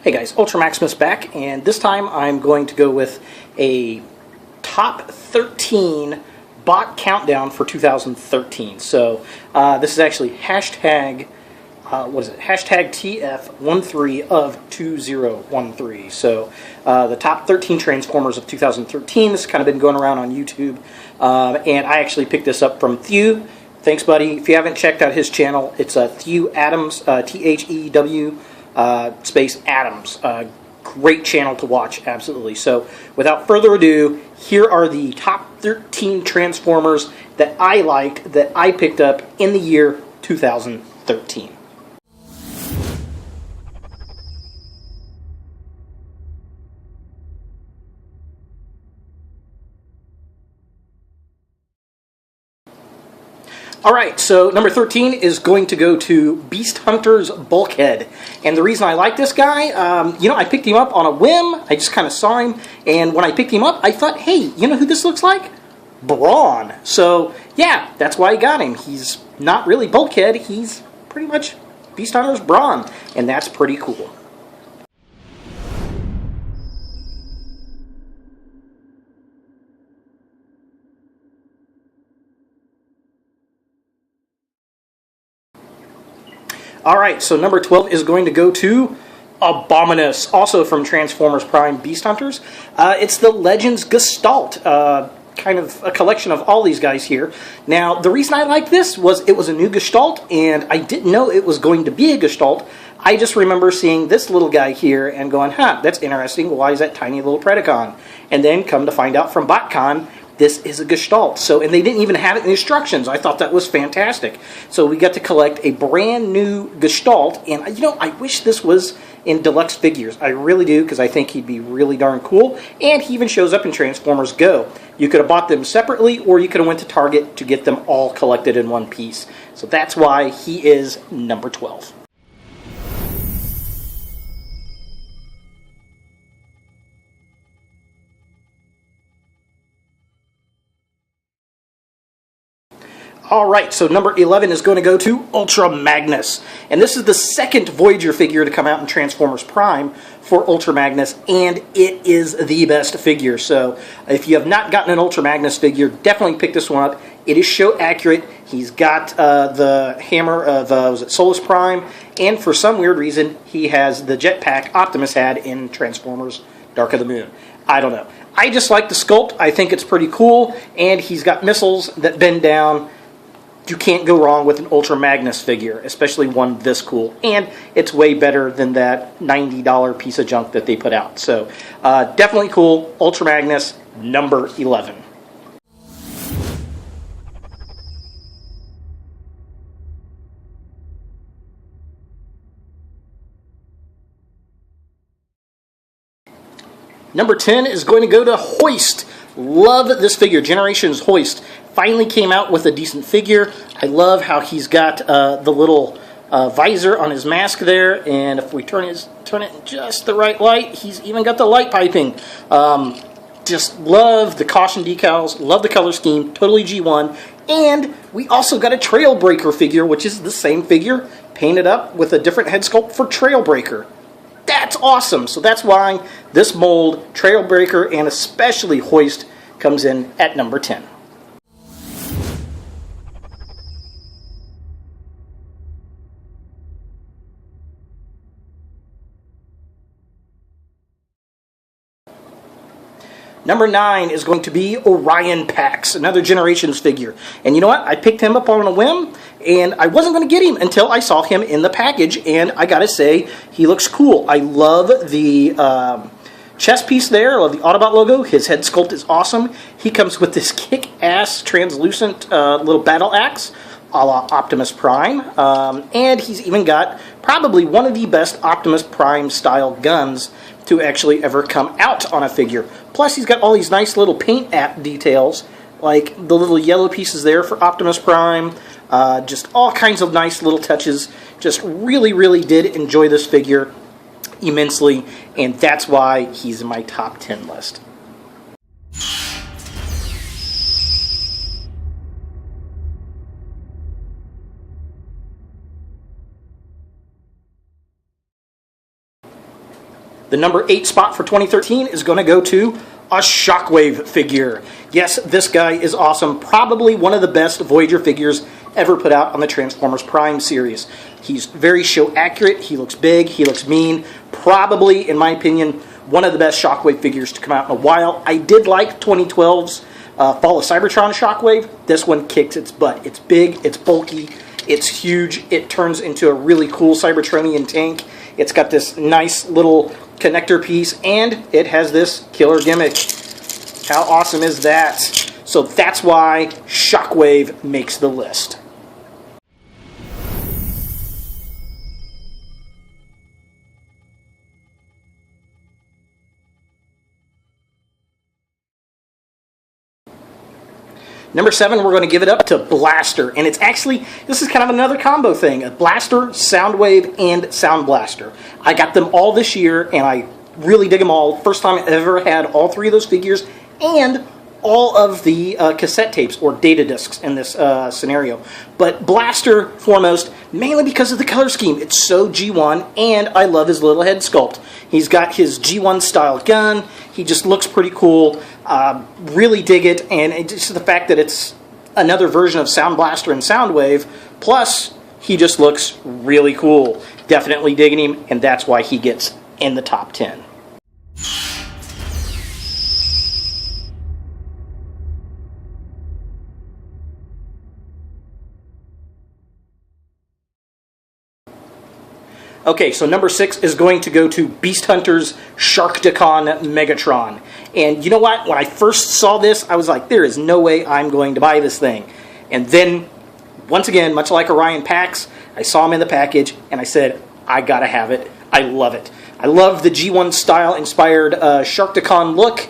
Hey guys, Ultra Maximus back, and this time I'm going to go with a top 13 bot countdown for 2013. So this is actually hashtag, hashtag TF13 of 2013. So the top 13 Transformers of 2013. This has kind of been going around on YouTube, and I actually picked this up from Thew. Thanks, buddy. If you haven't checked out his channel, it's Thew Adams, Thew space Adams. Great channel to watch, absolutely. So, without further ado, here are the top 13 Transformers that I liked, that I picked up in the year 2013. Alright, so number 13 is going to go to Beast Hunter's Bulkhead. And the reason I like this guy, I picked him up on a whim. I just kind of saw him, and when I picked him up, I thought, hey, you know who this looks like? Brawn. So, yeah, that's why I got him. He's not really Bulkhead, he's pretty much Beast Hunter's Brawn, and that's pretty cool. Alright, so number 12 is going to go to Abominus, also from Transformers Prime Beast Hunters. It's the Legends Gestalt, kind of a collection of all these guys here. Now, the reason I like this was it was a new Gestalt, and I didn't know it was going to be a Gestalt. I just remember seeing this little guy here and going, huh, that's interesting, why is that tiny little Predacon? And then come to find out from BotCon, this is a Gestalt. So, and they didn't even have it in the instructions. I thought that was fantastic. So we got to collect a brand new Gestalt, and I wish this was in deluxe figures. I really do, because I think he'd be really darn cool. And he even shows up in Transformers Go. You could have bought them separately, or you could have went to Target to get them all collected in one piece. So that's why he is number 12. Alright, so number 11 is going to go to Ultra Magnus. And this is the second Voyager figure to come out in Transformers Prime for Ultra Magnus, and it is the best figure. So if you have not gotten an Ultra Magnus figure, definitely pick this one up. It is show accurate. He's got the hammer of, was it Solus Prime? And for some weird reason, he has the jetpack Optimus had in Transformers Dark of the Moon. I don't know. I just like the sculpt. I think it's pretty cool, and he's got missiles that bend down. You can't go wrong with an Ultra Magnus figure, especially one this cool. And it's way better than that $90 piece of junk that they put out. So, definitely cool. Ultra Magnus, number 11. Number 10 is going to go to Hoist. Love this figure. Generations Hoist finally came out with a decent figure. I love how he's got the little visor on his mask there, and if we turn it in just the right light, he's even got the light piping. Just love the caution decals, love the color scheme, totally G1, and we also got a Trailbreaker figure, which is the same figure, painted up with a different head sculpt for Trailbreaker. That's awesome! So that's why this mold, Trailbreaker, and especially Hoist, comes in at number 10. Number 9 is going to be Orion Pax, another Generations figure. And you know what? I picked him up on a whim, and I wasn't going to get him until I saw him in the package, and I gotta say, he looks cool. I love the chest piece there, of the Autobot logo. His head sculpt is awesome. He comes with this kick-ass translucent little battle axe, a la Optimus Prime, and he's even got probably one of the best Optimus Prime style guns to actually ever come out on a figure. Plus, he's got all these nice little paint app details, like the little yellow pieces there for Optimus Prime, just all kinds of nice little touches. Just really, really did enjoy this figure immensely, and that's why he's in my top 10 list. The number 8 spot for 2013 is going to go to a Shockwave figure. Yes, this guy is awesome. Probably one of the best Voyager figures ever put out on the Transformers Prime series. He's very show accurate. He looks big. He looks mean. Probably, in my opinion, one of the best Shockwave figures to come out in a while. I did like 2012's Fall of Cybertron Shockwave. This one kicks its butt. It's big. It's bulky. It's huge. It turns into a really cool Cybertronian tank. It's got this nice little connector piece, and it has this killer gimmick. How awesome is that? So that's why Shockwave makes the list. Number 7, we're going to give it up to Blaster. And it's actually, this is kind of another combo thing. A Blaster, Soundwave, and Sound Blaster. I got them all this year, and I really dig them all. First time I ever had all 3 of those figures, and all of the cassette tapes, or data discs in this scenario. But Blaster, foremost, mainly because of the color scheme. It's so G1, and I love his little head sculpt. He's got his G1 style gun. He just looks pretty cool. Really dig it, and it's just the fact that it's another version of Sound Blaster and Soundwave, plus he just looks really cool. Definitely digging him, and that's why he gets in the top 10. Okay, so number 6 is going to go to Beast Hunter's Sharkticon Megatron. And you know what? When I first saw this, I was like, there is no way I'm going to buy this thing. And then, once again, much like Orion Pax, I saw him in the package, and I said, I gotta have it. I love it. I love the G1 style inspired Sharkticon look.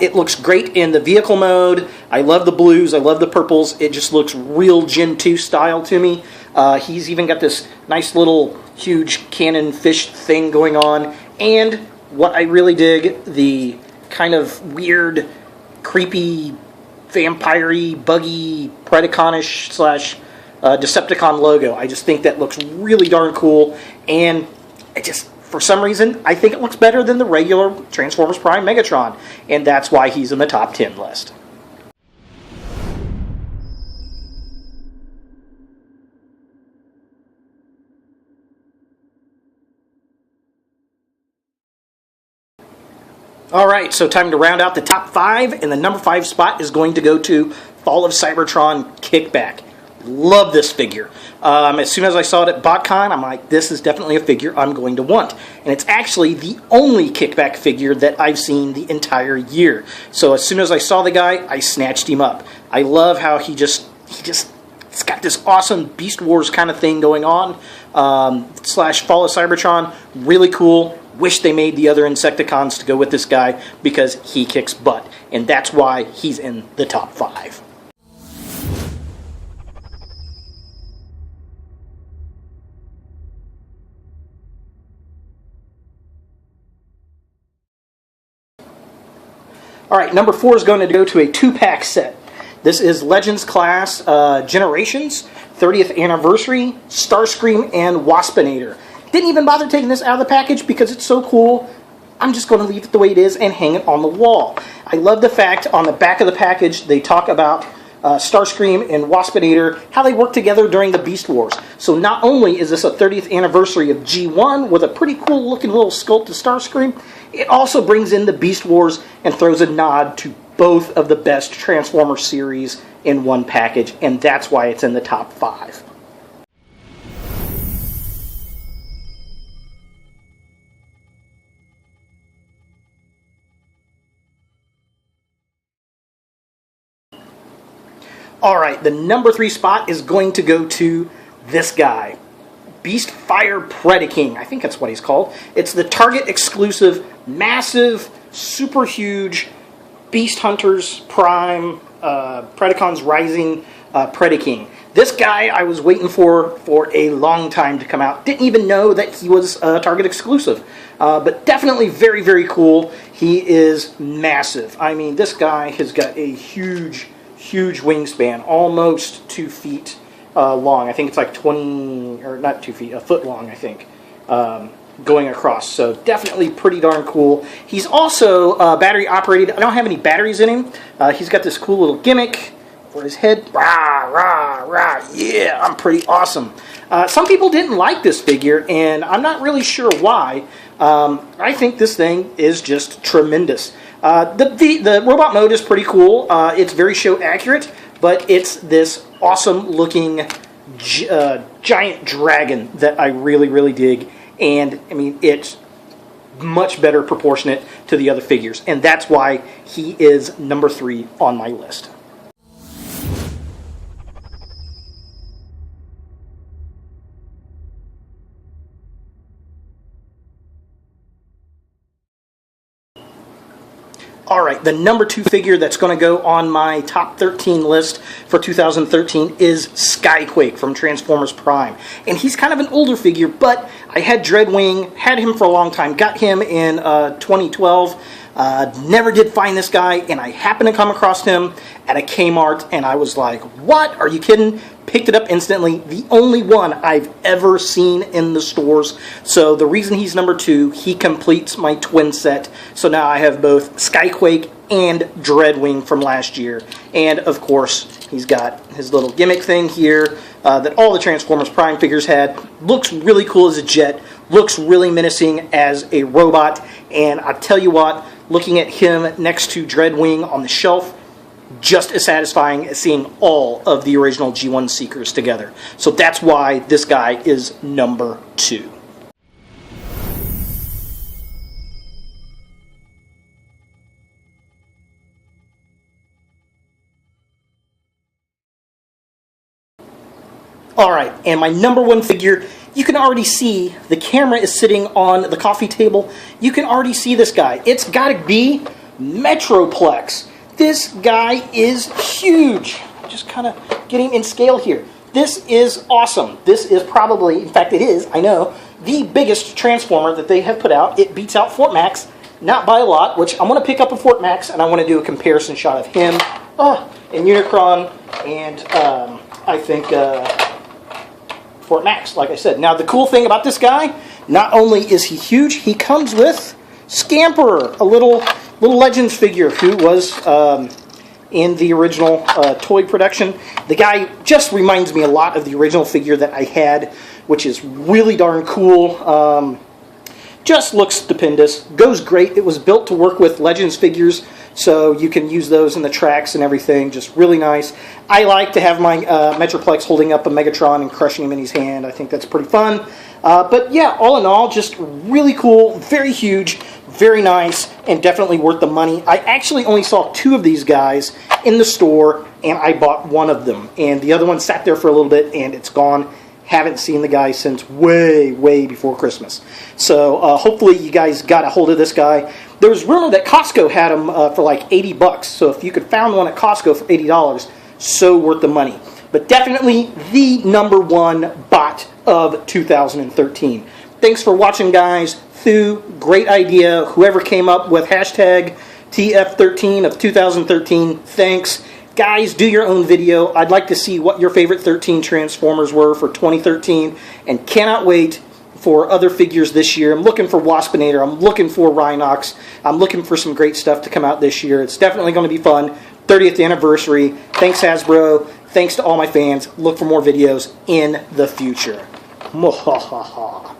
It looks great in the vehicle mode. I love the blues. I love the purples. It just looks real Gen 2 style to me. He's even got this nice little huge cannon fish thing going on. And what I really dig, the kind of weird, creepy, vampire-y, buggy, Predaconish slash Decepticon logo. I just think that looks really darn cool. And it just, for some reason, I think it looks better than the regular Transformers Prime Megatron. And that's why he's in the top 10 list. Alright, so time to round out the top 5, and the number 5 spot is going to go to Fall of Cybertron Kickback. Love this figure. As soon as I saw it at BotCon, I'm like, this is definitely a figure I'm going to want. And it's actually the only Kickback figure that I've seen the entire year. So as soon as I saw the guy, I snatched him up. I love how it's got this awesome Beast Wars kind of thing going on. Slash Fall of Cybertron, really cool. Wish they made the other Insecticons to go with this guy because he kicks butt. And that's why he's in the top 5. Alright, number 4 is going to go to a 2-pack set. This is Legends Class Generations, 30th Anniversary, Starscream, and Waspinator. Didn't even bother taking this out of the package because it's so cool. I'm just going to leave it the way it is and hang it on the wall. I love the fact on the back of the package they talk about Starscream and Waspinator, how they work together during the Beast Wars. So not only is this a 30th anniversary of G1 with a pretty cool looking little sculpt of Starscream, it also brings in the Beast Wars and throws a nod to both of the best Transformers series in one package, and that's why it's in the top 5. Alright, the number 3 spot is going to go to this guy. Beastfire Predaking. I think that's what he's called. It's the Target exclusive, massive, super huge Beast Hunters Prime Predacons Rising Predaking. This guy I was waiting for a long time to come out. Didn't even know that he was Target exclusive. But definitely very, very cool. He is massive. I mean, this guy has got a huge wingspan, almost 2 feet long. I think it's like 20, or not 2 feet, a foot long, I think. going across. So definitely pretty darn cool. He's also battery operated. I don't have any batteries in him. He's got this cool little gimmick for his head. Rah, rah, rah. Yeah, I'm pretty awesome. Some people didn't like this figure, and I'm not really sure why. I think this thing is just tremendous. The robot mode is pretty cool. It's very show accurate, but it's this awesome looking giant dragon that I really, really dig. And I mean, it's much better proportionate to the other figures, and that's why he is number 3 on my list. Alright, the number 2 figure that's going to go on my top 13 list for 2013 is Quake from Transformers Prime. And he's kind of an older figure, but I had Dreadwing, had him for a long time, got him in 2012, never did find this guy, and I happened to come across him at a Kmart, and I was like, what? Are you kidding? Picked it up instantly. The only one I've ever seen in the stores. So the reason he's number 2, he completes my twin set. So now I have both Quake and Dreadwing from last year. And of course, he's got his little gimmick thing here that all the Transformers Prime figures had. Looks really cool as a jet. Looks really menacing as a robot. And I tell you what, looking at him next to Dreadwing on the shelf, just as satisfying as seeing all of the original G1 Seekers together. So that's why this guy is number 2. Alright, and my number 1 figure, you can already see the camera is sitting on the coffee table. You can already see this guy. It's got to be Metroplex. This guy is huge. Just kind of getting in scale here. This is awesome. This is probably, in fact it is, I know, the biggest Transformer that they have put out. It beats out Fort Max, not by a lot, which I'm going to pick up a Fort Max and I want to do a comparison shot of him and Unicron and I think Fort Max, like I said. Now the cool thing about this guy, not only is he huge, he comes with Scamper, a little Legends figure who was in the original toy production. The guy just reminds me a lot of the original figure that I had, which is really darn cool. Just looks stupendous. Goes great. It was built to work with Legends figures, so you can use those in the tracks and everything. Just really nice. I like to have my Metroplex holding up a Megatron and crushing him in his hand. I think that's pretty fun. But yeah, all in all, just really cool, very huge, very nice, and definitely worth the money. I actually only saw 2 of these guys in the store, and I bought one of them. And the other one sat there for a little bit, and it's gone. Haven't seen the guy since way, way before Christmas. So hopefully you guys got a hold of this guy. There was rumor that Costco had him for like $80. So if you could find one at Costco for $80, so worth the money. But definitely the number 1 bot of 2013. Thanks for watching, guys. Thu, great idea. Whoever came up with hashtag TF13 of 2013, thanks. Guys, do your own video. I'd like to see what your favorite 13 Transformers were for 2013, and cannot wait for other figures this year. I'm looking for Waspinator. I'm looking for Rhinox. I'm looking for some great stuff to come out this year. It's definitely going to be fun. 30th anniversary. Thanks, Hasbro. Thanks to all my fans. Look for more videos in the future. Mwahaha.